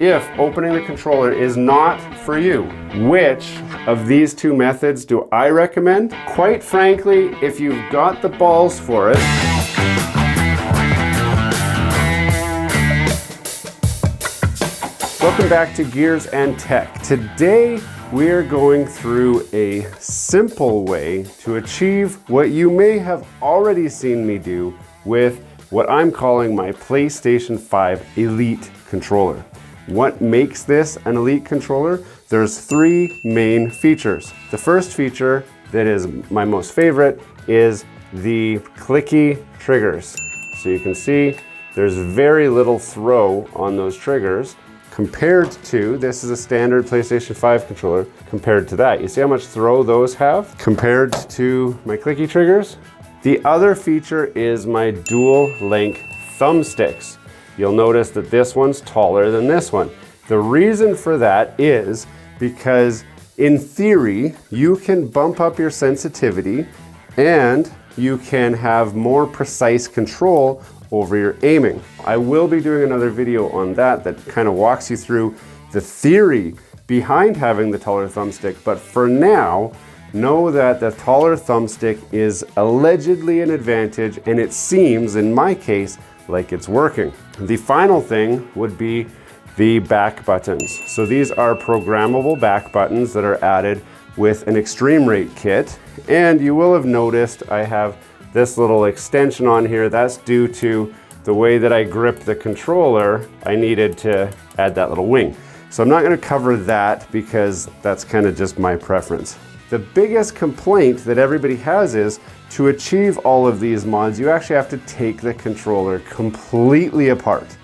If opening the controller is not for you, which of these two methods do I recommend? Quite frankly, if you've got the balls for it, welcome back to Gears and Tech. Today, we're going through a simple way to achieve what you may have already seen me do with what I'm calling my PlayStation 5 Elite Controller. What makes this an Elite controller? There's three main features. The first feature that is my most favorite is the clicky triggers. So you can see there's very little throw on those triggers compared to, this is a standard PlayStation 5 controller, compared to that. You see how much throw those have compared to my clicky triggers? The other feature is my dual length thumbsticks. You'll notice that this one's taller than this one. The reason for that is because in theory, you can bump up your sensitivity and you can have more precise control over your aiming. I will be doing another video on that kind of walks you through the theory behind having the taller thumbstick, but for now, know that the taller thumbstick is allegedly an advantage, and it seems, in my case, like it's working. The final thing would be the back buttons. So these are programmable back buttons that are added with an extreme rate kit. And you will have noticed I have this little extension on here. That's due to the way that I grip the controller. I needed to add that little wing. So I'm not gonna cover that because that's kind of just my preference. The biggest complaint that everybody has is to achieve all of these mods, you actually have to take the controller completely apart.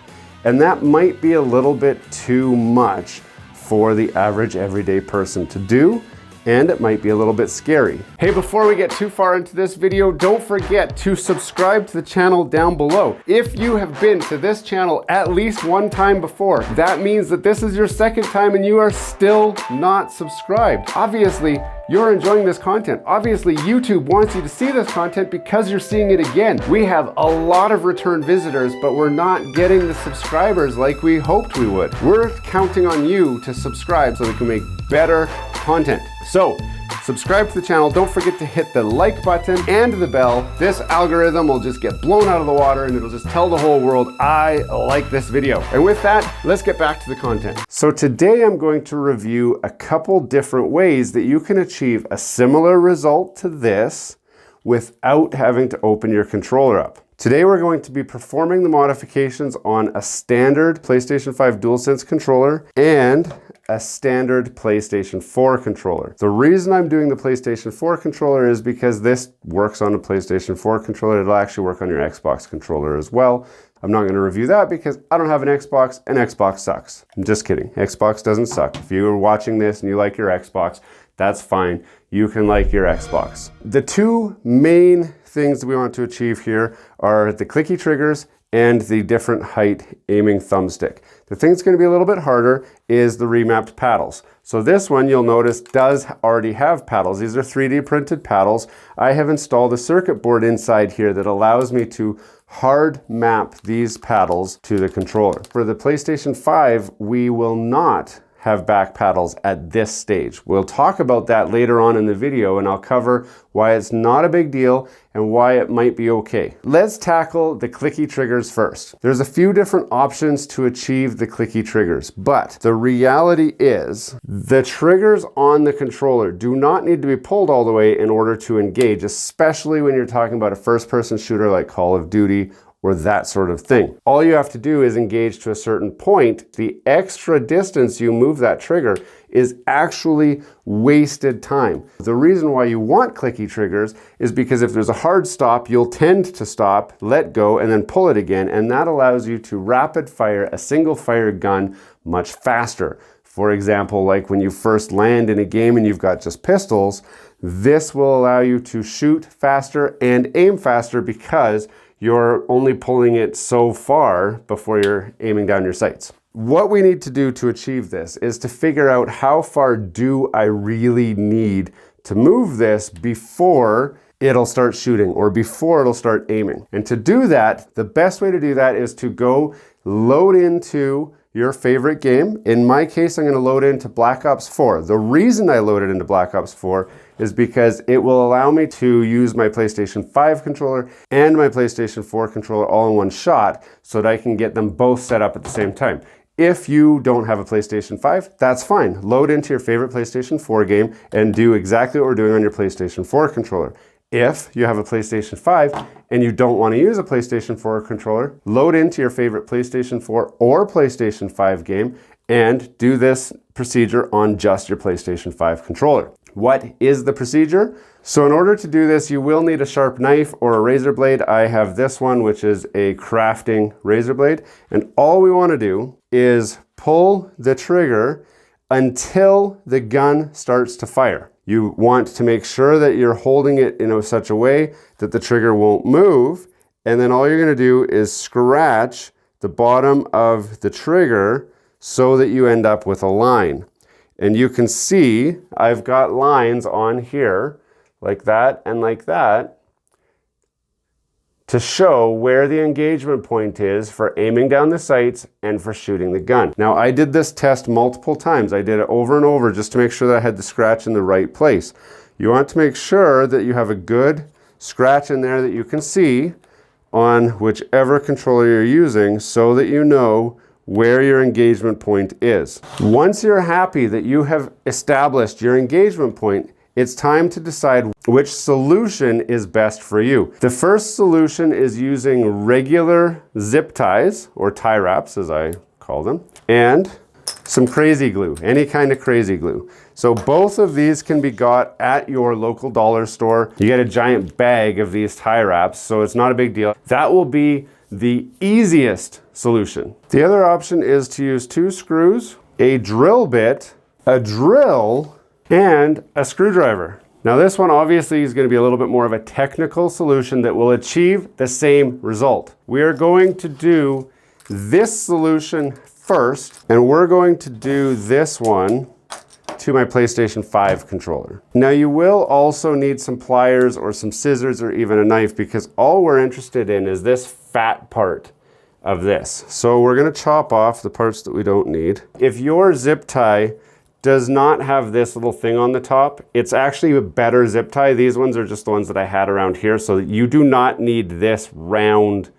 And that might be a little bit too much for the average everyday person to do, and it might be a little bit scary. Hey, before we get too far into this video, don't forget to subscribe to the channel down below. If you have been to this channel at least one time before, that means that this is your second time and you are still not subscribed. Obviously, you're enjoying this content. Obviously, YouTube wants you to see this content because you're seeing it again. We have a lot of return visitors, but we're not getting the subscribers like we hoped we would. We're counting on you to subscribe so we can make better content. So, subscribe to the channel. Don't forget to hit the like button and the bell. This algorithm will just get blown out of the water and it'll just tell the whole world, I like this video. And with that, let's get back to the content. So today I'm going to review a couple different ways that you can achieve a similar result to this without having to open your controller up. Today we're going to be performing the modifications on a standard PlayStation 5 Dualsense controller and a standard PlayStation 4 controller. The reason I'm doing the PlayStation 4 controller is because this works on a PlayStation 4 controller. It'll actually work on your Xbox controller as well. I'm not going to review that because I don't have an Xbox and Xbox sucks. I'm just kidding. Xbox doesn't suck. If you are watching this and you like your Xbox, that's fine. You can like your Xbox. The two main things that we want to achieve here are the clicky triggers and the different height aiming thumbstick. The thing that's going to be a little bit harder is the remapped paddles. So this one, you'll notice, does already have paddles. These are 3D printed paddles. I have installed a circuit board inside here that allows me to hard map these paddles to the controller. For the PlayStation 5, we will not have back paddles at this stage. We'll talk about that later on in the video, and I'll cover why it's not a big deal and why it might be okay. Let's tackle the clicky triggers first. There's a few different options to achieve the clicky triggers, but the reality is the triggers on the controller do not need to be pulled all the way in order to engage, especially when you're talking about a first-person shooter like Call of Duty or that sort of thing. All you have to do is engage to a certain point. The extra distance you move that trigger is actually wasted time. The reason why you want clicky triggers is because if there's a hard stop, you'll tend to stop, let go, and then pull it again, and that allows you to rapid fire a single fire gun much faster. For example, like when you first land in a game and you've got just pistols, this will allow you to shoot faster and aim faster because you're only pulling it so far before you're aiming down your sights. What we need to do to achieve this is to figure out how far do I really need to move this before it'll start shooting or before it'll start aiming. And to do that, the best way to do that is to go load into your favorite game. In my case, I'm going to load into Black Ops 4. The reason I loaded into Black Ops 4 is because it will allow me to use my PlayStation 5 controller and my PlayStation 4 controller all in one shot so that I can get them both set up at the same time. If you don't have a PlayStation 5, that's fine. Load into your favorite PlayStation 4 game and do exactly what we're doing on your PlayStation 4 controller. If you have a PlayStation 5 and you don't want to use a PlayStation 4 controller, load into your favorite PlayStation 4 or PlayStation 5 game and do this procedure on just your PlayStation 5 controller. What is the procedure? So in order to do this, you will need a sharp knife or a razor blade. I have this one, which is a crafting razor blade. And all we want to do is pull the trigger until the gun starts to fire. You want to make sure that you're holding it in such a way that the trigger won't move. And then all you're going to do is scratch the bottom of the trigger so that you end up with a line. And you can see I've got lines on here like that and like that to show where the engagement point is for aiming down the sights and for shooting the gun. Now, I did this test multiple times. I did it over and over just to make sure that I had the scratch in the right place. You want to make sure that you have a good scratch in there that you can see on whichever controller you're using so that you know where your engagement point is. Once you're happy that you have established your engagement point, it's time to decide which solution is best for you. The first solution is using regular zip ties, or tie wraps as I call them, and some crazy glue, any kind of crazy glue. So both of these can be got at your local dollar store. You get a giant bag of these tie wraps, so it's not a big deal. That will be the easiest solution. The other option is to use 2 screws, a drill bit, a drill, and a screwdriver. Now this one obviously is going to be a little bit more of a technical solution that will achieve the same result. We are going to do this solution first, and we're going to do this one to my PlayStation 5 controller. Now you will also need some pliers or some scissors or even a knife, because all we're interested in is this fat part of this. So we're going to chop off the parts that we don't need. If your zip tie does not have this little thing on the top, it's actually a better zip tie. These ones are just the ones that I had around here, so that you do not need this round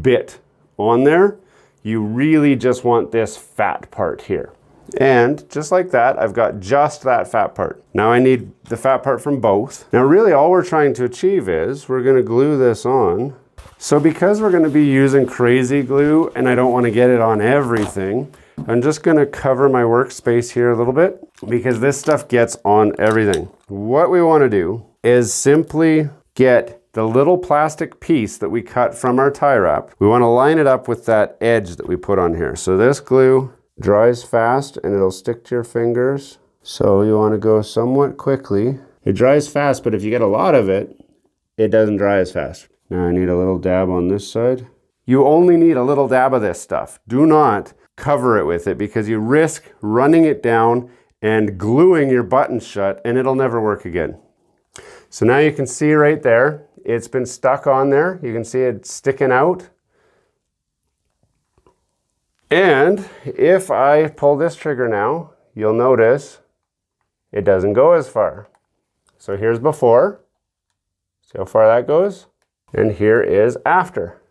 bit on there. You really just want this fat part here. And just like that, I've got just that fat part. Now I need the fat part from both. Now really all we're trying to achieve is we're going to glue this on. So because we're going to be using crazy glue and I don't want to get it on everything, I'm just going to cover my workspace here a little bit because this stuff gets on everything. What we want to do is simply get the little plastic piece that we cut from our tie wrap. We want to line it up with that edge that we put on here. So this glue dries fast and it'll stick to your fingers. So you want to go somewhat quickly. It dries fast, but if you get a lot of it, it doesn't dry as fast. Now I need a little dab on this side. You only need a little dab of this stuff. Do not cover it with it because you risk running it down and gluing your button shut and it'll never work again. So now you can see right there, it's been stuck on there. You can see it sticking out. And if I pull this trigger now, you'll notice it doesn't go as far. So here's before. See how far that goes? And here is after.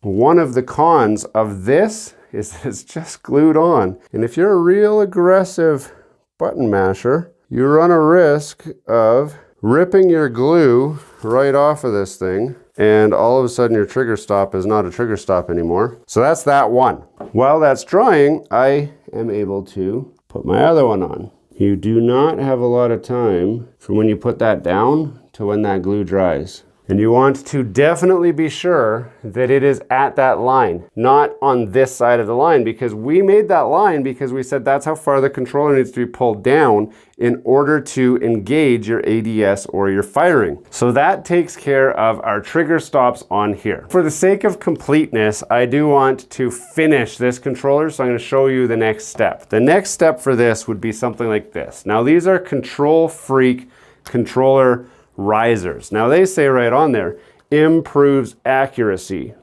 One of the cons of this is it's just glued on. And if you're a real aggressive button masher, you run a risk of ripping your glue right off of this thing, and all of a sudden your trigger stop is not a trigger stop anymore. So that's that one. While that's drying, I am able to put my other one on. You do not have a lot of time from when you put that down to when that glue dries. And you want to definitely be sure that it is at that line, not on this side of the line, because we made that line because we said that's how far the controller needs to be pulled down in order to engage your ADS or your firing. So that takes care of our trigger stops on here. For the sake of completeness, I do want to finish this controller, so I'm going to show you the next step. The next step for this would be something like this. Now these are Control Freak controller risers. Now they say right on there, improves accuracy.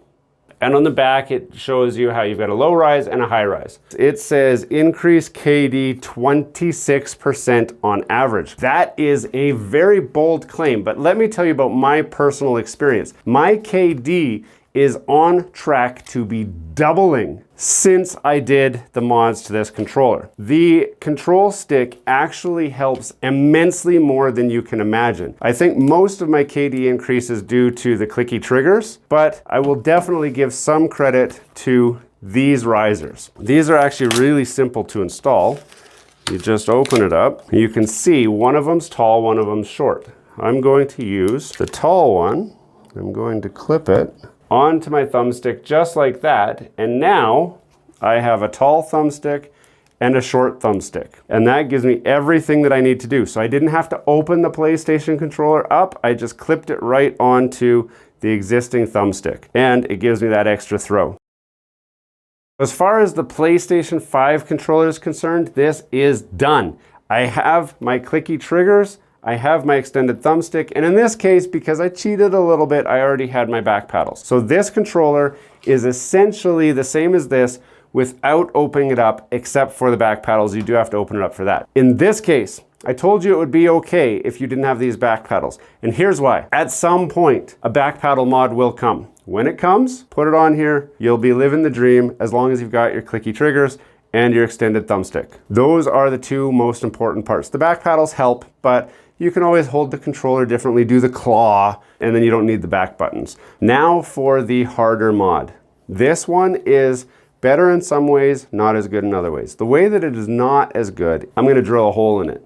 And on the back, it shows you how you've got a low rise and a high rise. It says increase KD 26% on average. That is a very bold claim, but let me tell you about my personal experience. My KD is on track to be doubling since I did the mods to this controller. The control stick actually helps immensely more than you can imagine. I think most of my KD increase is due to the clicky triggers, but I will definitely give some credit to these risers. These are actually really simple to install. You just open it up. You can see one of them's tall, one of them's short. I'm going to use the tall one. I'm going to clip it onto my thumbstick just like that, and now I have a tall thumbstick and a short thumbstick, and that gives me everything that I need to do. So I didn't have to open the PlayStation controller up, I just clipped it right onto the existing thumbstick, and it gives me that extra throw. As far as the PlayStation 5 controller is concerned, this is done. I have my clicky triggers, I have my extended thumbstick, and in this case, because I cheated a little bit, I already had my back paddles. So this controller is essentially the same as this without opening it up, except for the back paddles. You do have to open it up for that. In this case, I told you it would be okay if you didn't have these back paddles. And here's why. At some point, a back paddle mod will come. When it comes, put it on here. You'll be living the dream as long as you've got your clicky triggers and your extended thumbstick. Those are the two most important parts. The back paddles help, but you can always hold the controller differently, do the claw, and then you don't need the back buttons. Now for the harder mod. This one is better in some ways, not as good in other ways. The way that it is not as good, I'm gonna drill a hole in it.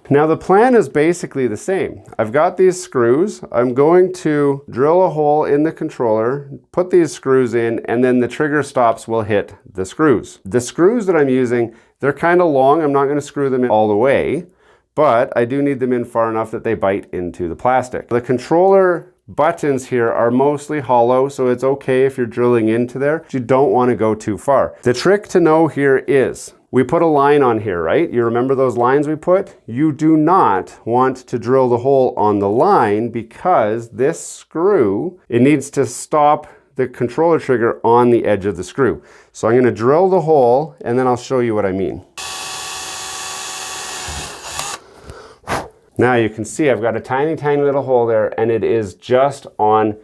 Now the plan is basically the same. I've got these screws. I'm going to drill a hole in the controller, put these screws in, and then the trigger stops will hit the screws. The screws that I'm using, they're kind of long. I'm not gonna screw them in all the way, but I do need them in far enough that they bite into the plastic. The controller buttons here are mostly hollow, so it's okay if you're drilling into there, but you don't want to go too far. The trick to know here is, we put a line on here, right? You remember those lines we put? You do not want to drill the hole on the line because this screw, it needs to stop the controller trigger on the edge of the screw. So I'm going to drill the hole and then I'll show you what I mean. Now you can see I've got a tiny, tiny little hole there, and it is just on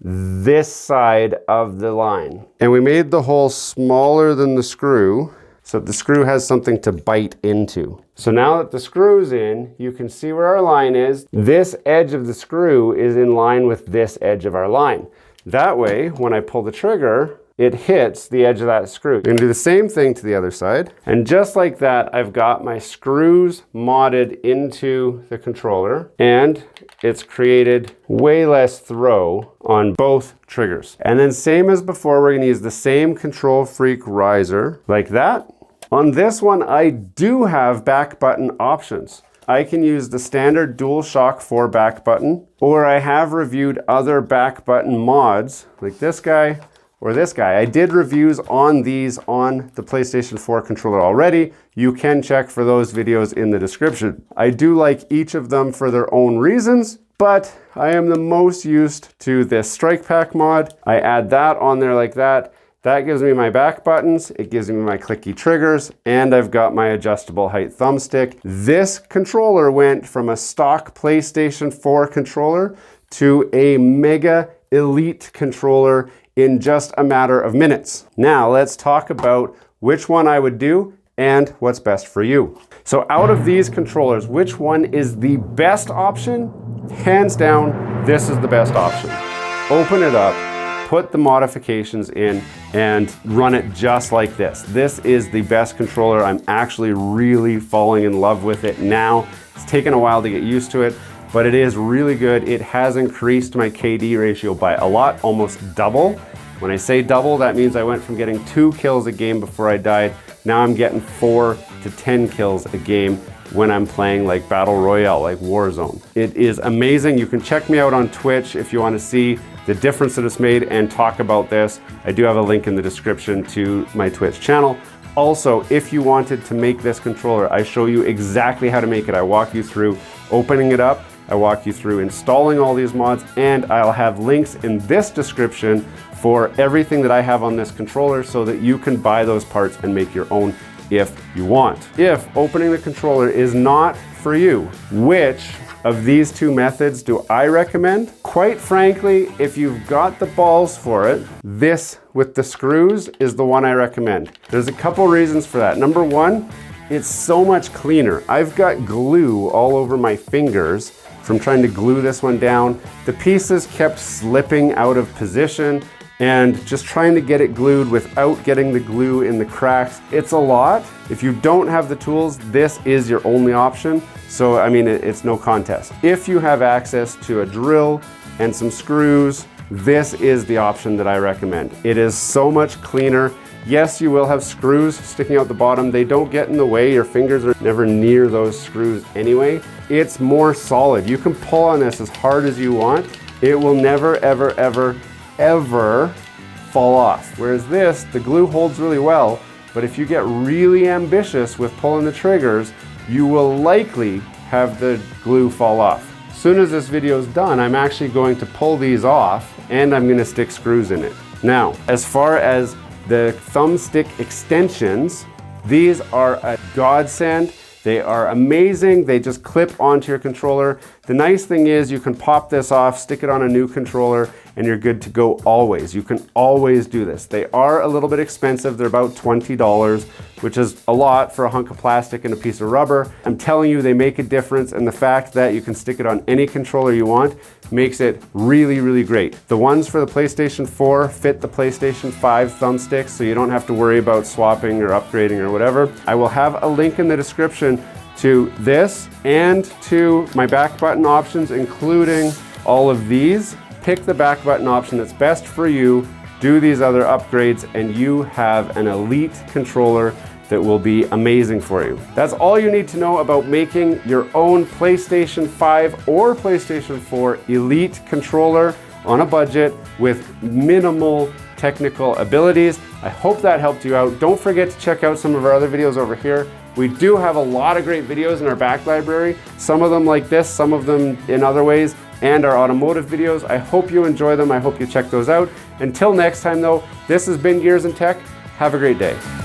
this side of the line. And we made the hole smaller than the screw, so that the screw has something to bite into. So now that the screw's in, you can see where our line is. This edge of the screw is in line with this edge of our line. That way, when I pull the trigger, it hits the edge of that screw. I'm gonna do the same thing to the other side. And just like that, I've got my screws modded into the controller, and it's created way less throw on both triggers. And then same as before, we're gonna use the same Control Freak riser, like that. On this one, I do have back button options. I can use the standard DualShock 4 back button, or I have reviewed other back button mods, like this guy, or this guy. I did reviews on these on the PlayStation 4 controller already. You can check for those videos in the description. I do like each of them for their own reasons, but I am the most used to this Strike Pack mod. I add that on there like that. That gives me my back buttons, it gives me my clicky triggers, and I've got my adjustable height thumbstick. This controller went from a stock PlayStation 4 controller to a Mega Elite controller in just a matter of minutes. Now let's talk about which one I would do and what's best for you. So out of these controllers, which one is the best option? Hands down, this is the best option. Open it up, put the modifications in, and run it just like this. This is the best controller. I'm actually really falling in love with it now. It's taken a while to get used to it, but it is really good. It has increased my KD ratio by a lot, almost double. When I say double, that means I went from getting 2 kills a game before I died. Now I'm getting 4 to 10 kills a game when I'm playing like Battle Royale, like Warzone. It is amazing. You can check me out on Twitch if you want to see the difference that it's made and talk about this. I do have a link in the description to my Twitch channel. Also, if you wanted to make this controller, I show you exactly how to make it. I walk you through opening it up, I walk you through installing all these mods, and I'll have links in this description for everything that I have on this controller so that you can buy those parts and make your own if you want. If opening the controller is not for you, which of these two methods do I recommend? Quite frankly, if you've got the balls for it, this with the screws is the one I recommend. There's a couple reasons for that. Number one, it's so much cleaner. I've got glue all over my fingers from trying to glue this one down. The pieces kept slipping out of position and just trying to get it glued without getting the glue in the cracks. It's a lot. If you don't have the tools, this is your only option. So, I mean, it's no contest. If you have access to a drill and some screws, this is the option that I recommend. It is so much cleaner. Yes, you will have screws sticking out the bottom. They don't get in the way. Your fingers are never near those screws anyway. It's more solid. You can pull on this as hard as you want. It will never, ever, ever, ever fall off. Whereas this, the glue holds really well, but if you get really ambitious with pulling the triggers, you will likely have the glue fall off. As soon as this video is done, I'm actually going to pull these off and I'm going to stick screws in it. Now, as far as the thumbstick extensions, these are a godsend. They are amazing. They just clip onto your controller. The nice thing is you can pop this off, stick it on a new controller, and you're good to go always. You can always do this. They are a little bit expensive. They're about $20, which is a lot for a hunk of plastic and a piece of rubber. I'm telling you, they make a difference, and the fact that you can stick it on any controller you want makes it really, really great. The ones for the PlayStation 4 fit the PlayStation 5 thumbsticks, so you don't have to worry about swapping or upgrading or whatever. I will have a link in the description to this and to my back button options, including all of these. Pick the back button option that's best for you, do these other upgrades, and you have an elite controller that will be amazing for you. That's all you need to know about making your own PlayStation 5 or PlayStation 4 Elite controller on a budget with minimal technical abilities. I hope that helped you out. Don't forget to check out some of our other videos over here. We do have a lot of great videos in our back library, some of them like this, some of them in other ways, and our automotive videos. I hope you enjoy them. I hope you check those out. Until next time though, this has been Gears and Tech. Have a great day.